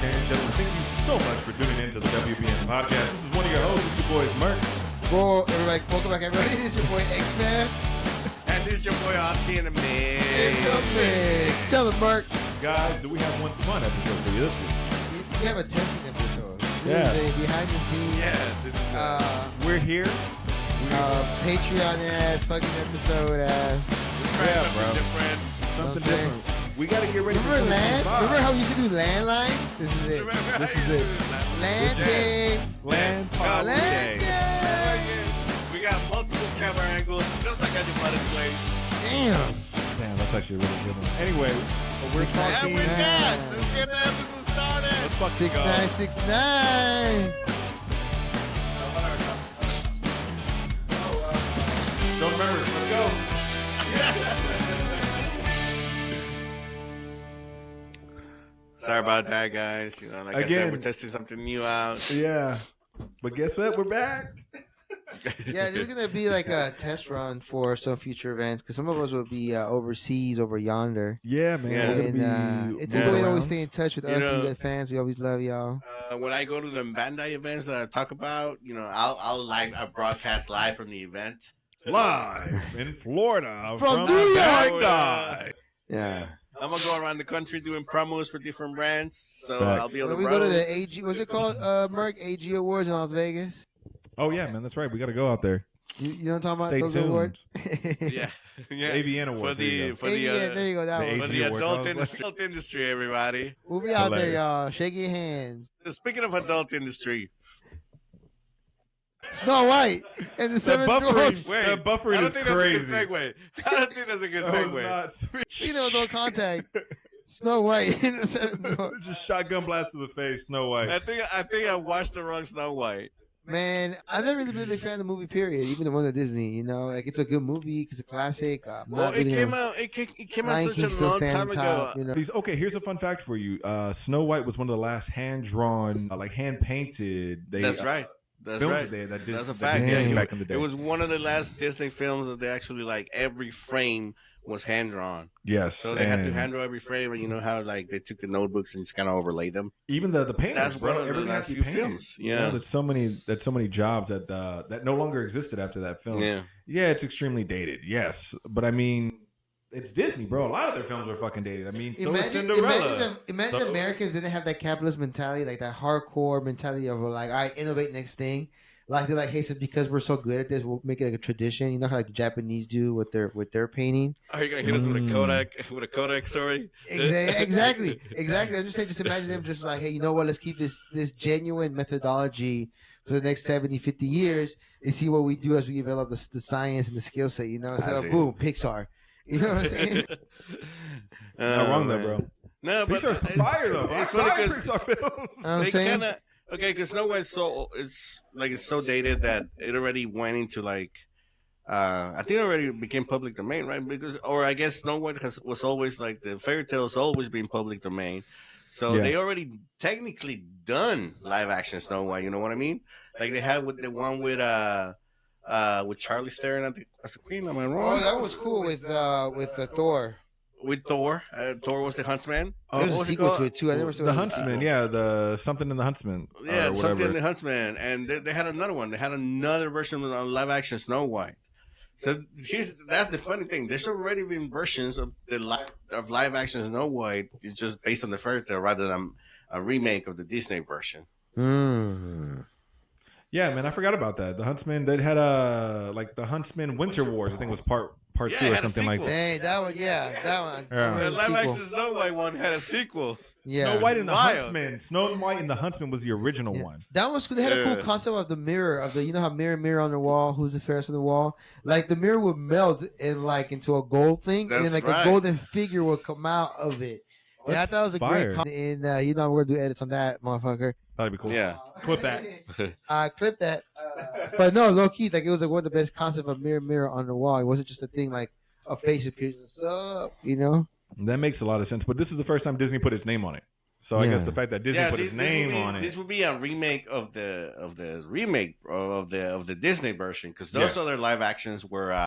ladies and gentlemen. Thank you so much for tuning in to the WBN podcast. This is one of your hosts, it's your boy, Mark. Well, welcome back, everybody. This is your boy, X-Man. And this is your boy, Oski in the mix. In the mix. Tell him, Mark. Guys, do we have one fun episode for you this week? We have a testing episode. Yeah. This is a behind the scenes. Yeah, this is we're here. Patreon ass, fucking episode ass. yeah, bro. Different. Something different. We got to get ready for Remember how we used to do landlines? This is it. This is it. Land games. Land party Land day. games. We got multiple camera angles, just like at your brother's place. Damn. Damn, that's actually a really good one. Anyway, we're talking. And with that, let's get the episode started. Let's fucking go. 6969. Don't remember. Let's go. Sorry about that, guys. You know, like I said, we're testing something new out. Yeah. But guess what? We're back. Yeah, this is going to be like a test run for some future events because some of us will be overseas, over yonder. Yeah, man. Yeah. And it's a good way to always stay in touch with us, you good fans. We always love y'all. When I go to the Bandai events that I talk about, you know, I'll broadcast live from the event. Live in Florida From New York. Bandai. Yeah. I'm going to go around the country doing promos for different brands, so Right. I'll be able When to we go to the AG, what's it called, Merc? AG Awards in Las Vegas? Oh, yeah, man. That's right. We got to go out there. You know what I'm talking about? Stay Those tuned. awards? Yeah. AVN Awards. For the there you go, that the one. for AG the Awards. adult industry, everybody. We'll be out there, Hilarious. y'all. Shake your hands. Speaking of adult industry, Snow White and the Seven Dwarfs. wait, That buffering I don't is think crazy. that's a good segue. I don't think that's a good segue. Speaking of adult contact, Snow White and the Seven Dwarfs. Just shotgun blast to the face, Snow White. I think I watched the wrong Snow White. Man, I've never really been a big fan of the movie, period. Even the one at Disney, you know, like it's a good movie, it's a classic. Well, it came out. It came out Lion such King a still long standing time top, ago. you know. Okay, here's a fun fact for you. Snow White was one of the last hand-drawn, like hand-painted. That's right. That's films right. That's a fact. Yeah, Yeah, you- back in the day. It was one of the last Disney films that they actually like every frame was hand drawn. Yes. So they had to and hand draw every frame, and you know how like they took the notebooks and just kind of overlaid them. even the painters. That's bro, one of the everything last has to be few painted. films. You Yeah. know, there's so many jobs that no longer existed after that film. Yeah. Yeah, it's extremely dated. Yes, but I mean, it's Disney, bro. A lot of their films are fucking dated. I mean, so is Cinderella. Imagine So- Americans didn't have that capitalist mentality, like that hardcore mentality of like, all right, innovate next thing. Like they're like, hey, so because we're so good at this, we'll make it like a tradition. You know how like the Japanese do with their painting. Are you gonna hit us with a Kodak story? Exactly. I'm just saying, just imagine them just like, hey, you know what? Let's keep this genuine methodology for the next 70, 50 years and see what we do as we develop the science and the skill set. You know, instead of boom, Pixar. You know what I'm saying? Not wrong though, bro. No, but Pixar's fire though. it's funny because Pixar films. I'm they saying. kind of because Snow White's it's so dated that it already went into like I think it already became public domain, right? Because or I guess Snow White was always like the fairy tales always been public domain, so Yeah. they already technically done live action Snow White. You know what I mean? Like they had with the one with Charlie staring at the queen. Am I wrong? Oh, that was cool with Thor. With Thor. Thor was the huntsman. Oh, There's what a was it sequel called? to it too. I never saw The it. Huntsman, yeah, the something in the Huntsman, Yeah, or something whatever. in the Huntsman, and they had another one. They had another version of live action Snow White. So that's the funny thing. There's already been versions of live action Snow White. It's just based on the fairy tale rather than a remake of the Disney version. Mm. Yeah, man, I forgot about that. The Huntsman, they had like the Huntsman Winter Wars. I think it was part Yeah, two it or had a something like sequel. that. Hey, that one. Yeah. The live Sequel. action Snow White one had a sequel. Yeah. Snow White and the Wild. Huntsman. Snow White and the Huntsman was the original Yeah. one. That was they had a cool Yeah. concept of the mirror of the you know how mirror on the wall, who's the fairest on the wall? Like the mirror would melt and like into a gold thing, and then That's like right. a golden figure would come out of it. And I thought it was a Fire. great concept. And you know we're gonna do edits on that, motherfucker. That'd be cool. Yeah. Clip that. Clip that. But no, low key, like it was like one of the best concepts of mirror on the wall. It wasn't just a thing like a face appears and sup, you know? That makes a lot of sense. But this is the first time Disney put its name on it. So I Yeah. guess the fact that Disney put its name on it. This would be a remake of the remake of the Disney version because those Yeah. other live actions were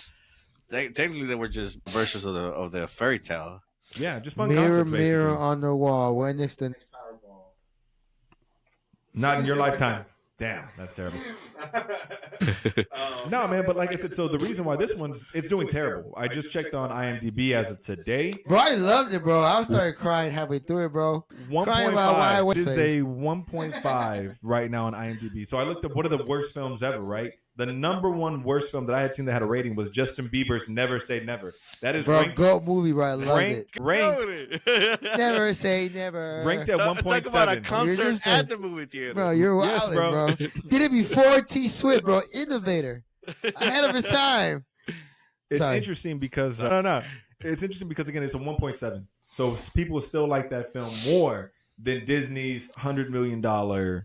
technically they were just versions of the fairy tale. Yeah, just fun Mirror, concepts, mirror basically. on the wall. When next the next Powerball? Not in your lifetime. Damn, that's terrible. No, man, but like I said, so the reason why this one's it's doing terrible. I just checked on IMDb as of today. Bro, I loved it, bro. I started crying halfway through it, bro. Crying about why I went. This is a 1.5 right now on IMDb. So I looked up what are the worst films ever, right? The number one worst film that I had seen that had a rating was Justin Bieber's Never Say Never. That is bro, GOAT movie, bro. I loved it. Ranked. Never say never. Ranked at 1.7. Talk about a concert at the movie theater. Bro, you're wild, bro. Did it before T Swift, bro. Innovator. Ahead of his time. It's interesting because It's interesting because again, it's a 1.7. So people still like that film more than Disney's $100 million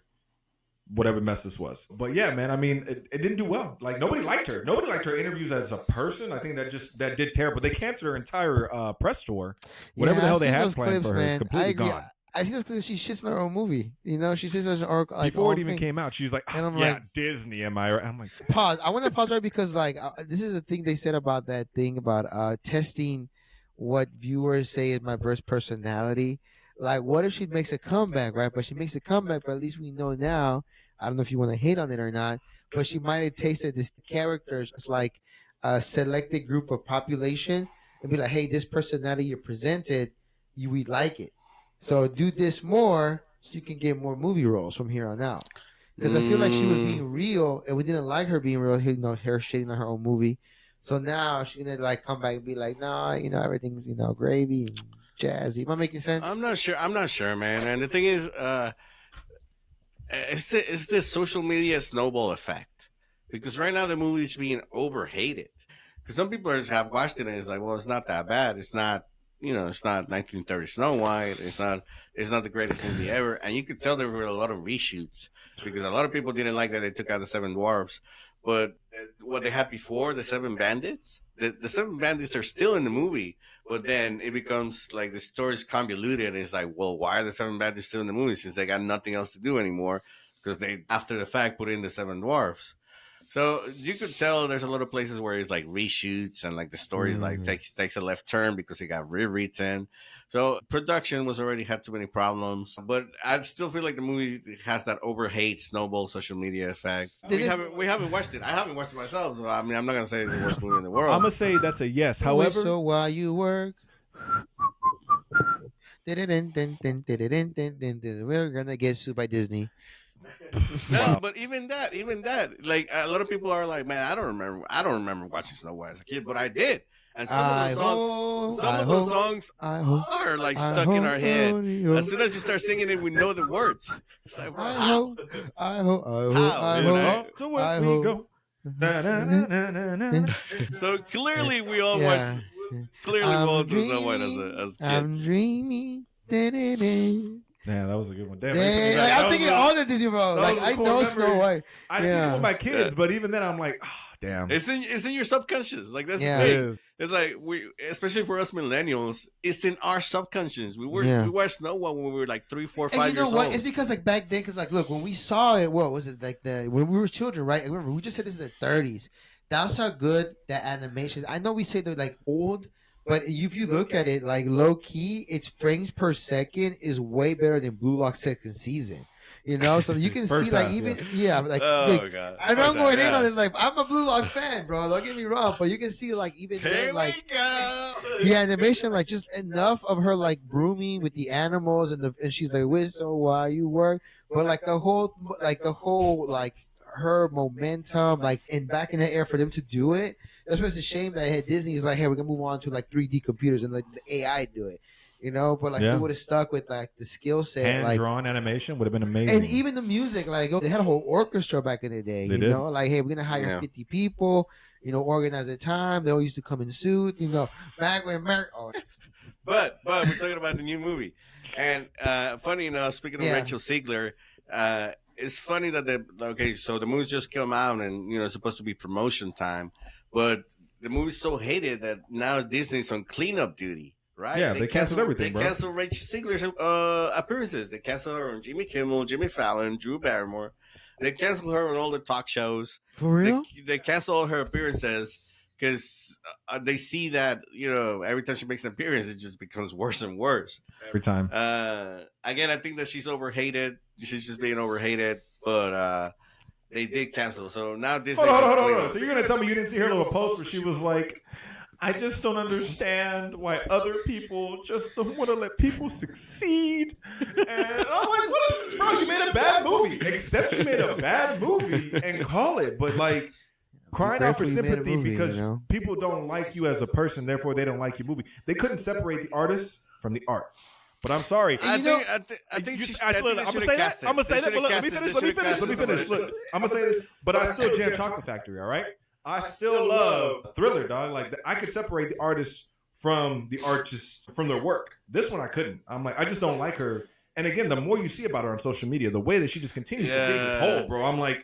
whatever mess this was. But yeah, man, I mean, it didn't do well. Like nobody liked her. Nobody liked her interviews as a person. I think that did terrible. They canceled her entire press tour. Whatever the hell they had planned for her is completely gone. I see those because she shits in her own movie. You know, she says her own like before it even came out. She was like, and I'm yeah, like, Disney, am I right? I'm like, pause. I want to pause right because like this is the thing they said about that thing about testing what viewers say is my verse personality. Like, what if she makes a comeback, right? But she makes a comeback, but at least we know now. I don't know if you want to hate on it or not, but she might have tasted this characters as like a selected group of population and be like, hey, this personality you presented, we like it. So do this more so you can get more movie roles from here on out. Because I feel like she was being real and we didn't like her being real, you know, her shitting on her own movie. So now she's going to like come back and be like, nah, you know, everything's, you know, gravy and jazzy. Am I making sense? I'm not sure, man. And the thing is, it's this social media snowball effect. Because right now the movie's being overhated. Because some people have watched it and it's like, well, it's not that bad. It's not, you know, it's not 1930 Snow White. It's not the greatest movie ever. And you could tell there were a lot of reshoots because a lot of people didn't like that they took out the Seven Dwarfs. But what they had before, the Seven Bandits, the Seven Bandits are still in the movie. But then it becomes like the story's convoluted. And it's like, well, why are the Seven Bandits still in the movie since they got nothing else to do anymore? Because they, after the fact, put in the Seven Dwarfs. So you could tell there's a lot of places where it's like reshoots and like the story's like takes a left turn because it got rewritten. So production was already had too many problems, but I still feel like the movie has that overhate snowball social media effect. We haven't watched it. I haven't watched it myself. So I mean, I'm not gonna say it's the worst movie in the world. I'm gonna say that's a yes. However, so while you work, we're gonna get sued by Disney. No, but even that, like a lot of people are like, man, I don't remember watching Snow White as a kid, but I did. And some of those songs are like stuck in our head. As soon as you start singing it, we know the words. It's like, wow. I hope. So clearly we all watched. Clearly we all watched Snow White as kids. I'm dreaming. Yeah, that was a good one. Damn, like, I'm thinking all the Disney, bro. Like I know Snow White. I see it with my kids, but even then, I'm like, oh, damn. It's in your subconscious. Like that's the thing. It's like especially for us millennials, it's in our subconscious. We watched Snow White when we were like 3, 4, 5 years old. It's because like back then, because like look, when we saw it, what was it like when we were children, right? Remember, we just said this in the 30s. That's how good that animation is. I know we say they're like old. But if you look at it, like low key, its frames per second is way better than Blue Lock second season. You know, so you can see like even like God. I know I'm going in on it. Like I'm a Blue Lock fan, bro. Don't get me wrong, but you can see like even then, like the animation, like just enough of her like brooming with the animals and she's like whistle while you work, but like the whole her momentum, like and back in the air for them to do it. That's what's a shame that Disney is like, hey, we're gonna move on to like 3D computers and let the AI do it, you know. But like they would have stuck with like the skill set, hand drawn animation would have been amazing. And even the music, like they had a whole orchestra back in the day, you know. Like, hey, we're gonna hire 50 people, you know, organize the time. They all used to come in suits, you know. Back when But we're talking about the new movie, and funny enough, speaking of Rachel Zegler, it's funny that so the movie's just come out and you know it's supposed to be promotion time. But the movie's so hated that now Disney's on cleanup duty, right? Yeah, they canceled everything, They canceled Rachel Zegler's appearances. They canceled her on Jimmy Kimmel, Jimmy Fallon, Drew Barrymore. They canceled her on all the talk shows. For real? They canceled all her appearances because they see that every time she makes an appearance, it just becomes worse and worse every time. Again, I think that she's overhated. She's just being overhated, but they did cancel. So now Disney. Hold on. So you're gonna tell me you didn't see her little post where she was like, "I just don't understand why other people just don't want to let people succeed." And I'm like, "What? Bro, you made a bad movie. Except you made a bad movie and call it, but like." Crying out for sympathy because people don't like you as a person, therefore they don't like your movie. They couldn't separate the artist from the art. But I'm sorry. I think she should have cast it. I'm gonna say that. Let me finish. Look, I'm gonna say this. But I still jam Chocolate Factory. All right. I still love Thriller, dog. Like I could separate the artist from the artist from their work. This one I couldn't. I'm like, I just don't like her. And again, the more you see about her on social media, the way that she just continues to dig this hole, bro. I'm like.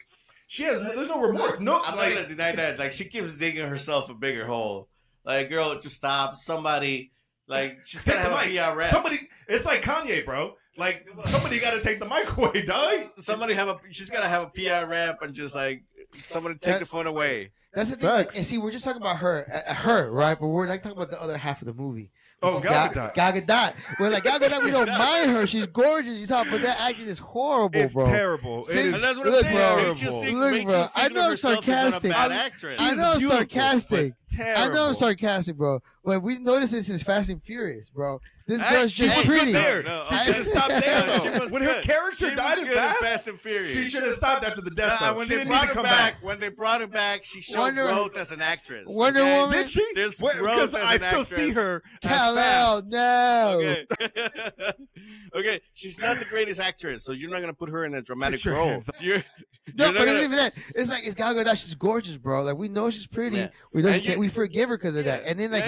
There's no remorse. No, I'm not gonna deny that. Like she keeps digging herself a bigger hole. Like, girl, just stop. Somebody, like, she's gotta have a PR rep. It's like Kanye, bro. Like somebody got to take the mic away, dog. She's gotta have a PR rep and just like somebody take the phone away. That's the thing. Like, and see, we're just talking about her, right? But we're like talking about the other half of the movie. Oh, Gal Gadot. Gal Gadot. We're like, Gal Gadot, we don't mind her. She's gorgeous. She's hot, but that acting is horrible, bro. It's terrible. And that's what I'm saying. Look, bro. I know I'm sarcastic. I know I'm sarcastic. I know I'm sarcastic, bro. But we noticed this in Fast and Furious, bro. This girl's just pretty. Stop there. When her character died in Fast and Furious, she should have stopped after the death. When they brought her back, she showed growth as an actress. Wonder Woman. There's growth as an actress. I still see her. Kal-El, no. Okay, she's not the greatest actress, so you're not gonna put her in a dramatic role. But even even that, it's like it's Gal Gadot. She's gorgeous, bro. Like we know she's pretty. Yeah. We know we forgive her because of that. And then like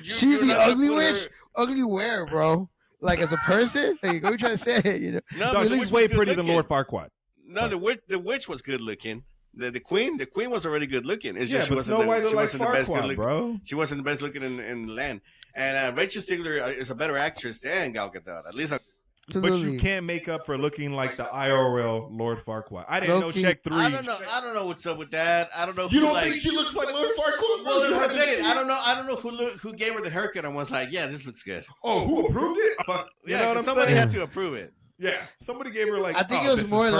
she's the ugly witch. Ugly where, bro? Like as a person? Like, what are you trying to say? No, the witch way prettier than Lord Farquaad. No, the witch was good looking. The queen was already good looking. It's just she wasn't the best good looking, bro. She wasn't the best looking in the land. And Rachel Zegler is a better actress than Gal Gadot. At least. But you can't make up for looking like the IRL Lord Farquaad. I didn't know Check 3. I don't know what's up with that. I don't know. You don't think she looks like Lord Farquaad? Well, that's what I'm saying. I don't know who gave her the haircut and was like, yeah, this looks good. Oh, who approved it? Somebody had to approve it. Yeah, somebody gave her like. I think it was more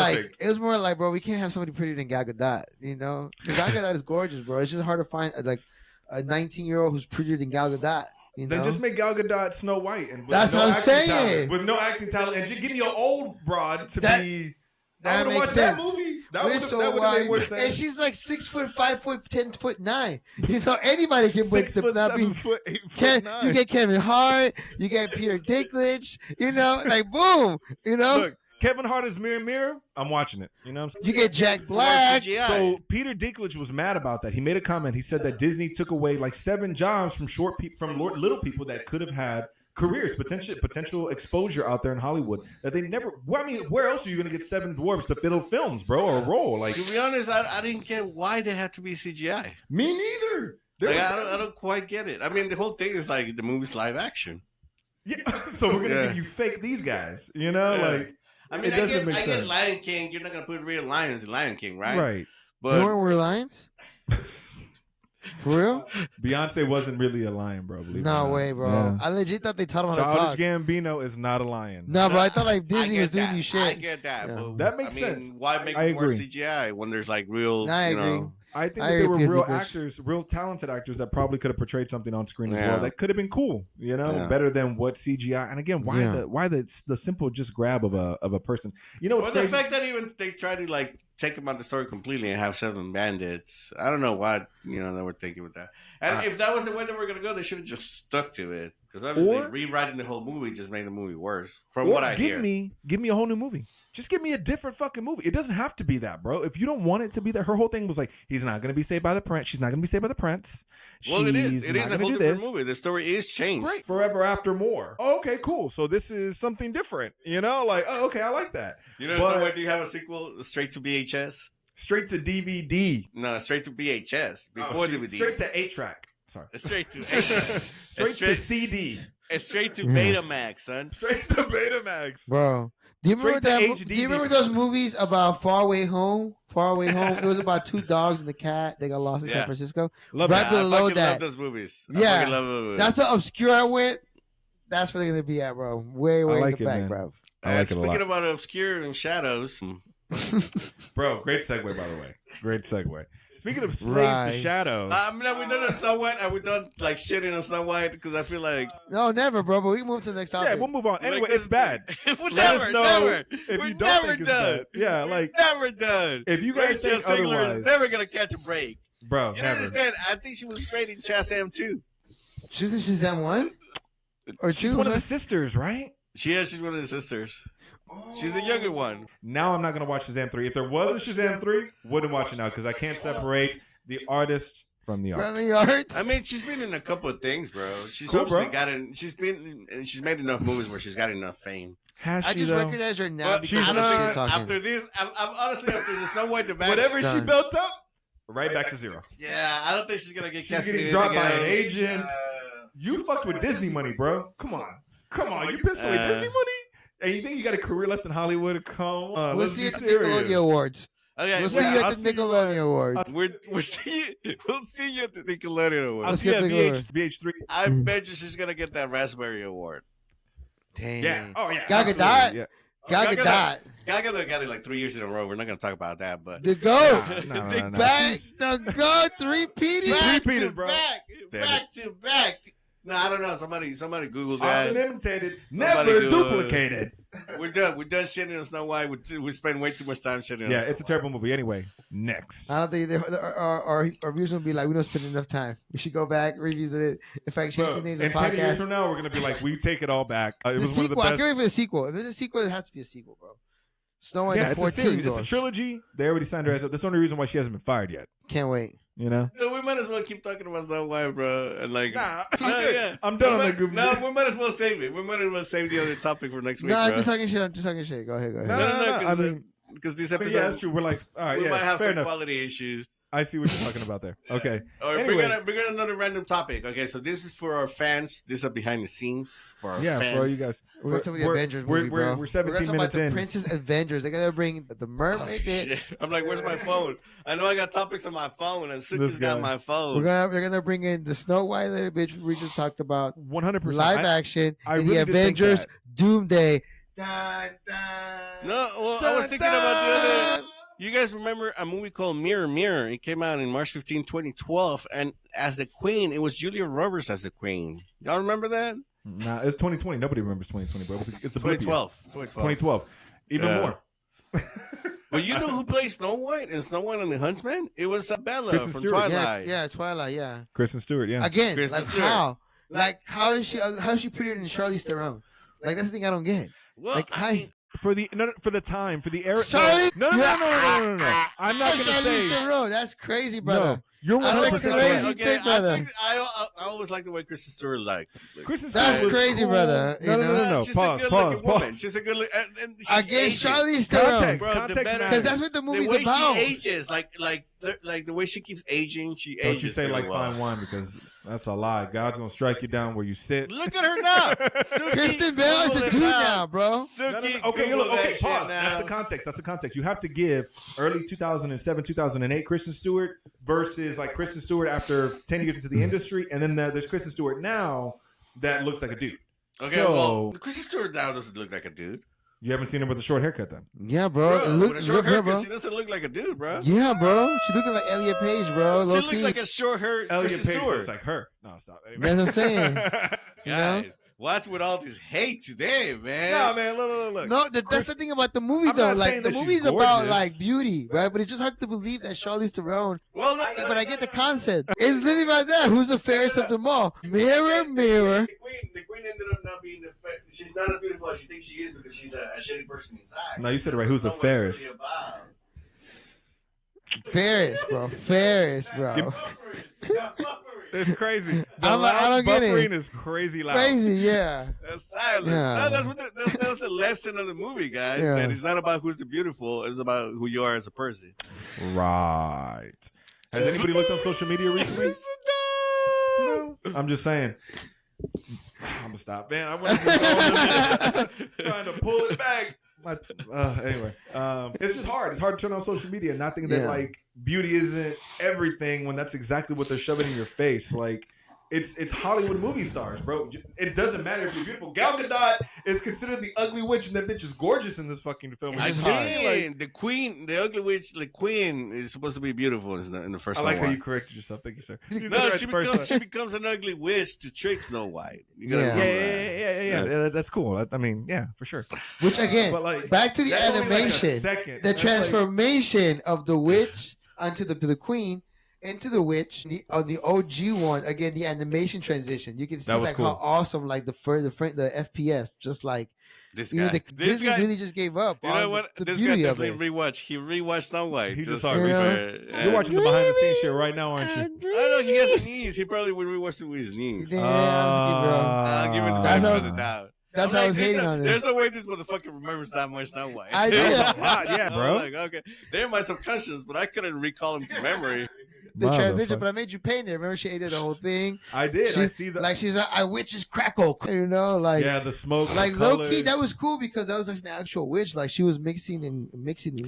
like, bro, we can't have somebody prettier than Gal Gadot. Because Gal Gadot is gorgeous, bro. It's just hard to find like a 19-year-old who's prettier than Gal Gadot. They just make Gal Gadot Snow White, and that's what I'm saying. Talent, with no acting talent, and just give me an old broad to be. That makes sense. That movie. That would and she's like 6 foot, 5 foot, 10'9". Anybody can break the. 7 foot, 8 foot 9. You get Kevin Hart, you get Peter Dinklage. Like boom. Look, Kevin Hart is Mirror. I'm watching it. You get Jack Black. So Peter Dinklage was mad about that. He made a comment. He said that Disney took away like 7 jobs from little people that could have had careers, potential exposure out there in Hollywood that they never. Well, I mean, where else are you going to get 7 dwarfs to fill films, bro, or a role? Like, to be honest, I didn't get why they had to be CGI. Me neither. I don't quite get it. I mean, the whole thing is like the movie's live action. Yeah. So we're gonna give you fake these guys. Like. I mean, I get Lion King. You're not gonna put real lions in Lion King, right? Right. But you weren't real lions? For real? Beyonce wasn't really a lion, bro. No way, bro. Yeah. I legit thought they taught him how to talk. Gambino is not a lion. No, bro. I thought like Disney was doing you shit. I get that. Yeah. But, that makes sense. Why make more CGI when there's like real? I agree. I think they were real actors, real talented actors that probably could have portrayed something on screen as well. That could have been cool, better than what CGI. And again, why the simple just grab of a person? The fact that even they try to like take them out the story completely and have 7 bandits. I don't know what they were thinking with that. And if that was the way they were gonna go, they should have just stuck to it. Because obviously rewriting the whole movie just made the movie worse. From what I hear, give me a whole new movie. Just give me a different fucking movie. It doesn't have to be that, bro. If you don't want it to be that, her whole thing was like, he's not going to be saved by the prince. She's not going to be saved by the prince. Well, it is. It is a whole different movie. The story is changed. Great. Forever After More. Oh, okay, cool. So this is something different. Like, oh, okay, I like that. Do you have a sequel straight to VHS? Straight to DVD. No, straight to VHS before DVD. Straight to 8-track. Sorry. Straight to straight to CD. It's straight to Betamax, son. Straight to Betamax. Bro, Do you remember Straight to that? HD Do you remember DVD. those movies about Far Away Home? Far Away Home. It was about two dogs and a cat. They got lost in San Yeah. Francisco. Love Right that. I below fucking that. love those movies. I Yeah. fucking love those movies. That's how obscure I went. That's where they're gonna be at, bro. Way, way like in the it, back, man. bro. I like it a lot. Speaking about obscure and shadows, Bro, great segue, by the way. Great segue. Speaking of slaves Right. to shadows. I mean, we done Snow White, and we done like shitting on Snow White because I feel like No, never, bro. But we can move to the next topic. Yeah, we'll move on. Anyway, like, it's bad. We're Let never, us know never. if We're you don't never think it's done. bad. Yeah, We're like never done. if you guys Rachel think Zegler otherwise, is never gonna catch a break. bro, You don't never. understand? I think she was great in Shazam too. She was in Shazam 1 or 2? She's one of the sisters, right? She's one of the sisters. She's the younger one. Now I'm not gonna watch Shazam 3. If there was a Shazam 3, wouldn't watch it now because I can't separate the artist from the art. Friendly Arts. I mean, she's been in a couple of things, bro. She's Cool, obviously bro. got in. She's made enough movies where she's got enough fame. Has I she, just though? recognize her now But because she's of the not- shit talking. after this, I'm honestly after the Snow White the Bad. Whatever she Done. built up, right back to zero. Yeah, I don't think she's gonna get She's cast. getting in dropped by anything an else. agent. You fucked with Disney money, bro. Come on. You pissed away Disney money? And you think you got a career left in Hollywood? Come on. We'll let's see be you at the serious. Nickelodeon Awards. Okay, We'll see yeah, you I'll at the see you Nickelodeon Awards. we'll see you at the Nickelodeon I'll Award. Let's see you get at the VH3. I bet you she's gonna get that Raspberry Award. Dang. Yeah. Oh, yeah. Gal absolutely, Gadot. yeah. Gal Gal Gadot. Gaga got it like 3 years in a row. We're not gonna talk about that, but The GOAT. No, Big no, no. Back. The GOAT. Three-peated. back repeated, to bro. back, Damn back to back. No, I don't know. Somebody Google Often that. imitated, Somebody never do it. duplicated. We're done. We're done shitting on Snow White. We spend way too much time shitting on Yeah, Snow it's a White. terrible movie. Anyway, next. I don't think our reviews will be like, we don't spend enough time. We should go back, revisit it. In fact, change Bro, the names in of the 10 years podcast. from now, we're going to be like, we take it all back. It The was one of the sequel. I best. can't wait for the sequel. If there's a sequel, it has to be a sequel, bro. Snow White Yeah, the it's a 14 series. It's a doors. trilogy. They already signed her ass up. That's the only reason why she hasn't been fired yet. Can't wait. You know? No, we might as well keep talking about Snow White, bro. And like, Nah, no, yeah. I'm done on We that might- goofy. No, we might as well save it. We might as well save the other topic for next week, No, I'm bro. just talking shit. I'm just talking shit. Go ahead. No, I mean, Because these but episodes, yeah, that's true. We're like, all right, we yeah, might have fair some enough. quality issues. I see what you're talking about there. Okay. All right, Anyway. bring on another random topic. Okay, so this is for our fans. This is behind the scenes for our Yeah, fans. for you guys. We're going to talk about the Avengers movie, bro. We're 17 We're going to talk about minutes the in. Princess Avengers. They're going to bring the Oh, mermaid. shit. I'm like, where's my phone? I know I got topics on my phone, and Suki's got guy. my phone. They're gonna bring in the Snow White little bitch we just talked about, 100%. live action, I and really the did think Avengers that. Doomsday. No, well, I was thinking about the other. You guys remember a movie called Mirror Mirror? It came out in March 15, 2012, and as the Queen, it was Julia Roberts as the Queen. Y'all remember that? Nah, it's 2020. Nobody remembers 2020, bro. It's Oblivion. 2012. Even Yeah. more. But you know who plays Snow White and Snow White and the Huntsman? It was Bella Kristen from Stewart. Twilight. Yeah, Twilight. Yeah. Kristen Stewart, yeah. Again, Kristen like Stewart. how? Like how is she prettier than Charlize Theron? Like that's the thing I don't get. Well, Like, I mean, For the time, for the era. Charlie? No. I'm not gonna Charlize say. Theron. That's crazy, brother. No, you're I like 100% crazy right. take, brother. I always like the way Kristen Stewart Kristen That's Stewart was crazy, cool. brother. No, You no, no, know? no. She's Pause, a good-looking pause. woman. She's a good and she's Against aging. Charlize Theron, Context, Bro, the context better- because matters. that's what the The movie's way about. she ages, like the way she keeps aging, she Don't ages you say really like well. fine wine because that's a lie. God's gonna strike you down where you sit. Look at her now. Suki, Kristen Bell is Google a it dude now, bro. Suki, No, no, no. Okay, Google look, that okay, shit pause. now. That's the context. That's the context. You have to give early 2007, 2008 Kristen Stewart versus like Kristen Stewart after 10 years into the industry, and then there's Kristen Stewart now that looks like a dude. Okay, So- well, Kristen Stewart now doesn't look like a dude. You haven't seen her with a short haircut then? Yeah, bro. Bro, Look, with a short look her, haircut, bro. she doesn't look like a dude, bro. Yeah, bro. She looking like Elliot Page, bro. She Low looks key. like a short hair Elliot Kristen Page Stewart. looks like her. No, stop. That's what I'm saying. You know? Guys, what's with all this hate today, man? No, man, look. No, that's the thing about the movie, I'm though. not Like saying the that she's movie's about gorgeous. like beauty, right? But it's just hard to believe that Charlize Theron. Well, no, But I get the concept. It's literally about that. Who's the fairest of them all? Mirror, mirror. The queen ended up not being she's not as beautiful as she thinks she is because she's a shitty person inside. No, you said it right. Who's the That's not what fairest? it's really about. Fairest, bro. Fairest, bro. It's crazy. The I loud don't get it. buffering is crazy loud. Crazy, yeah. That's silence. Yeah. No, that's what that was the lesson of the movie, guys. Yeah. That it's not about who's the beautiful; it's about who you are as a person. Right. Has anybody looked on social media recently? No. I'm just saying. I'm gonna stop, man. I wasn't trying to pull it back, Anyway, it's just hard. It's hard to turn on social media and not think that like beauty isn't everything when that's exactly what they're shoving in your face. Like it's Hollywood movie stars, bro. It doesn't matter if you're beautiful. Gal Gadot is considered the ugly witch, and that bitch is gorgeous in this fucking film. Like, the queen, the ugly witch, the queen is supposed to be beautiful in the first. I like how you corrected yourself. Thank you, sir. No, she becomes an ugly witch to trick Snow White. Yeah. That's cool. I mean, yeah, for sure. Which again, but like, back to the animation, like the transformation of the witch onto the queen. Into the witch on the OG one again, the animation transition. You can see like cool. How awesome, like the FPS, just like this guy. Disney really just gave up. You know what? This guy definitely rewatched. He rewatched Snow White. He just you're watching the behind the scenes shit right now, aren't you? I know he has knees. He probably would rewatch it with his knees. Yeah, I'll give it the benefit of the doubt. That's how I was hating on it. There's no way this motherfucker remembers that much Snow White. I did. Yeah, bro. Like, okay, they're my subconscious, but I couldn't recall him to memory. The transition, but I made you paint it. Remember, she ate the whole thing. I did. I see like she's like, I witch's crackle, you know, like the smoke, like low key. That was cool because that was like an actual witch. Like she was mixing and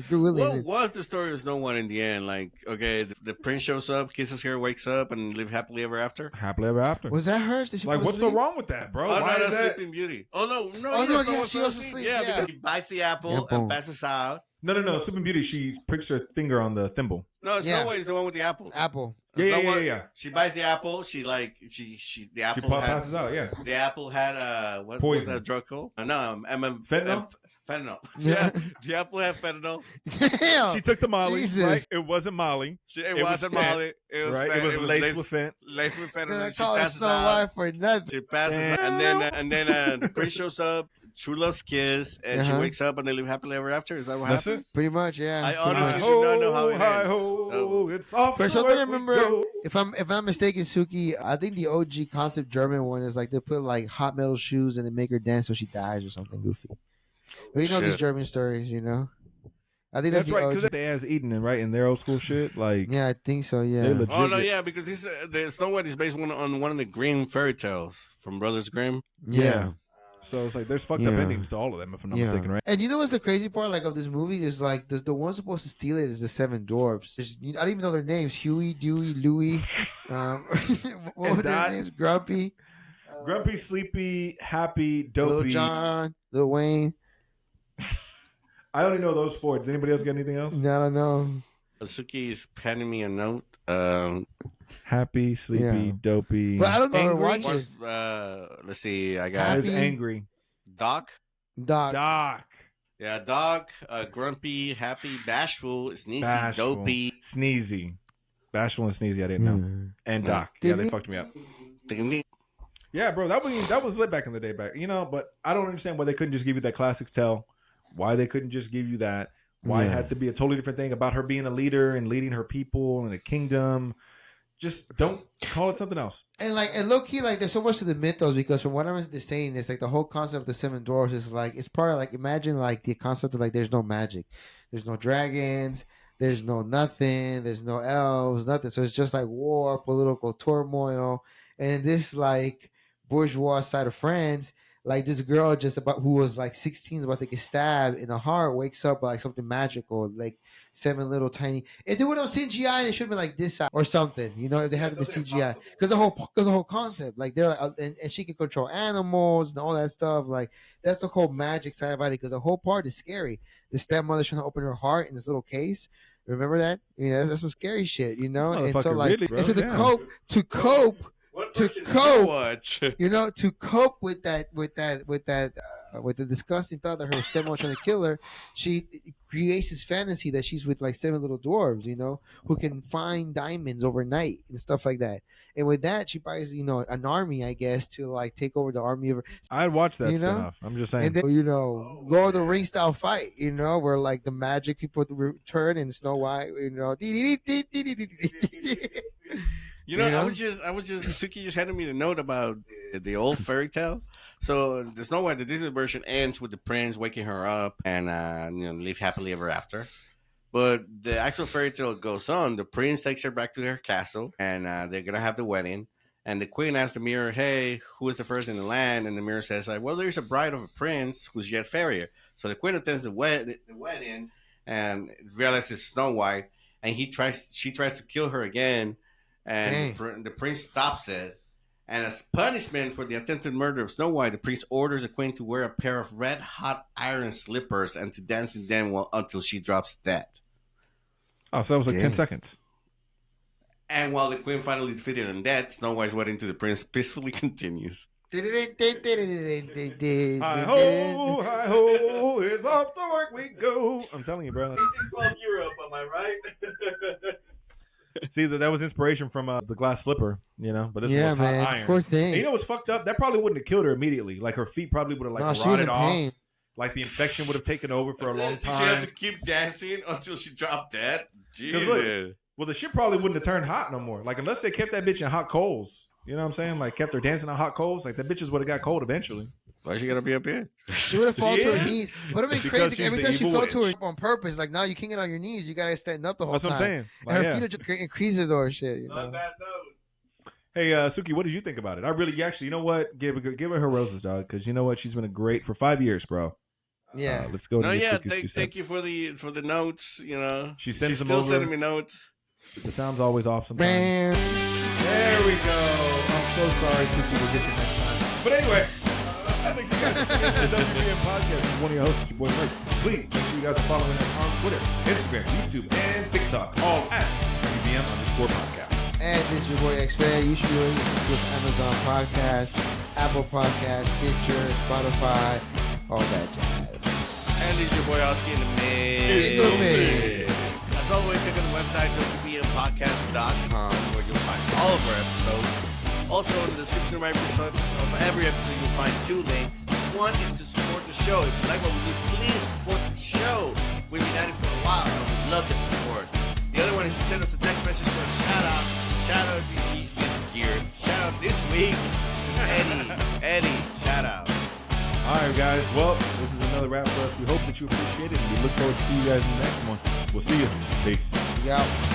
through. What was the story of Snow White in the end? Like, okay, the prince shows up, kisses her, wakes up, and live happily ever after. Happily ever after. Was that her? Like, what's so wrong with that, bro? Oh, no, that's Sleeping Beauty. Oh no, yeah, she also sleeps. Yeah, because he bites the apple and passes out. No. Sleeping Beauty, she pricks her finger on the thimble. No, Snow White is the one with the apple. Yeah. She bites the apple. The apple passes out. Yeah. The apple had what was that drug called? No, fentanyl. Fentanyl. Yeah. The apple had fentanyl. Damn. She took the Molly. Jesus. Right? It wasn't Molly. It wasn't Molly. It was right. It was laced with fent. Laced with fentanyl. She passes out. For nothing. She passes out, and then the prince shows up. True love's kiss, and she wakes up and they live happily ever after. Is that what happens? Pretty much, yeah. I honestly do not know how it ends. For something I remember, if I'm not mistaken, Suki, I think the OG concept German one is like they put like hot metal shoes and they make her dance so she dies or something goofy. But you know these German stories, you know. I think that's right because they ass eating right in their old school shit. Like yeah, I think so. Yeah. Oh no, yeah, because the Snow White is based on one of the Grimm fairy tales from Brothers Grimm. Yeah. So it's like there's fucked up endings to all of them, if I'm not mistaken, right? And you know what's the crazy part, like of this movie is like the one supposed to steal it is the seven dwarfs. I don't even know their names: Huey, Dewey, Louie. What were their names? Grumpy, Sleepy, Happy, Dopey, Little John, Lil Wayne. I only know those four. Does anybody else get anything else? No, I don't know. Suki is penning me a note. Happy, Sleepy, Dopey. But I don't know how to watch it. Let's see. I got Happy. Angry. Doc. Yeah, Doc. Grumpy, Happy, Bashful, Sneezy, Dopey, Sneezy. Bashful and Sneezy. I didn't know. And Doc. Yeah, they fucked me up. Yeah, bro. That was lit back in the day, you know. But I don't understand why they couldn't just give you that classic tale. Why they couldn't just give you that. Why it had to be a totally different thing about her being a leader and leading her people and a kingdom. Just don't call it something else. And low key, like there's so much to the mythos because from what I'm saying, it's like the whole concept of the seven dwarfs is like it's probably like imagine like the concept of like there's no magic, there's no dragons, there's no nothing, there's no elves, nothing. So it's just like war, political turmoil, and this like bourgeois side of France. Like this girl who was like 16 about to get stabbed in the heart wakes up by like something magical, like seven little tiny. If they would have CGI, they should have been like this or something, you know. If they had to be CGI, because the whole concept, like they're like, and she can control animals and all that stuff. Like that's the whole magic side about it. Because the whole part is scary. The stepmother trying to open her heart in this little case. Remember that? I mean, that's some scary shit, you know. And so like, really, and so to cope. You know, to cope with the disgusting thought that her stepmom trying to kill her, she creates this fantasy that she's with like seven little dwarves, you know, who can find diamonds overnight and stuff like that. And with that, she buys, you know, an army, I guess, to like take over the army of her. I'd watch that stuff. I'm just saying. And then, you know, Lord of the Rings style fight, you know, where like the magic people return and Snow White, you know. You know, I was just Suki just handed me the note about the old fairy tale. So the Snow White, the Disney version ends with the prince waking her up and live happily ever after. But the actual fairy tale goes on. The prince takes her back to her castle, and they're gonna have the wedding. And the queen asks the mirror, hey, who is the first in the land? And the mirror says, like, well, there's a bride of a prince who's yet fairer. So the queen attends the wedding and realizes Snow White. And she tries to kill her again. And the prince stops it. And as punishment for the attempted murder of Snow White, the prince orders the queen to wear a pair of red-hot iron slippers and to dance in them until she drops dead. Oh, so that was like 10 seconds. And while the queen finally defeated and dead, Snow White's wedding to the prince peacefully continues. Hi ho, hi ho, it's off to work we go. I'm telling you, bro. Europe, am I right? See, that was inspiration from the glass slipper, you know. But this was hot iron. Poor thing. And you know what's fucked up? That probably wouldn't have killed her immediately. Like her feet probably would have rotted off. Pain. Like the infection would have taken over for a long time. She had to keep dancing until she dropped dead. Jesus. Well, the shit probably wouldn't have turned hot no more. Like unless they kept that bitch in hot coals. You know what I'm saying? Like kept her dancing on hot coals. Like that bitches would have got cold eventually. Why she gotta be up here? She would have fallen to her knees. Would have been crazy every time she fell to her on purpose. Like now you can't get on your knees. You gotta stand up the whole time. That's what I'm saying. Like, and her feet are just increasing or shit. You know? Not bad though. Hey, Suki, what did you think about it? I really actually, you know what? Give her her roses, dog. Because you know what? She's been great for 5 years, bro. Yeah. Let's go. Thank you for the notes. You know, she's still sending me notes. The sound's always off sometimes. There we go. I'm so sorry, Suki. We'll get you next time. But anyway, I think you guys the WBM podcast is one of your hosts, your boy Murphy. Please make sure you guys are following us on Twitter, Instagram, YouTube, and TikTok, all at WBM_podcast. And this is your boy X-Ray. You should be listening to Amazon Podcast, Apple Podcast, Stitcher, Spotify, all that jazz. And this is your boy Oski in the mix. As always, check out the website, WBMPodcast.com, where you'll find all of our episodes. Also, in the description of every episode, you'll find 2 links. One is to support the show. If you like what we do, please support the show. We've been at it for a while, and we love the support. The other one is to send us a text message for a shout-out. Shout-out this year. Shout-out this week. Eddie, shout-out. All right, guys. Well, this is another wrap for us. We hope that you appreciate it, and we look forward to see you guys in the next one. We'll see you. Peace. Yeah.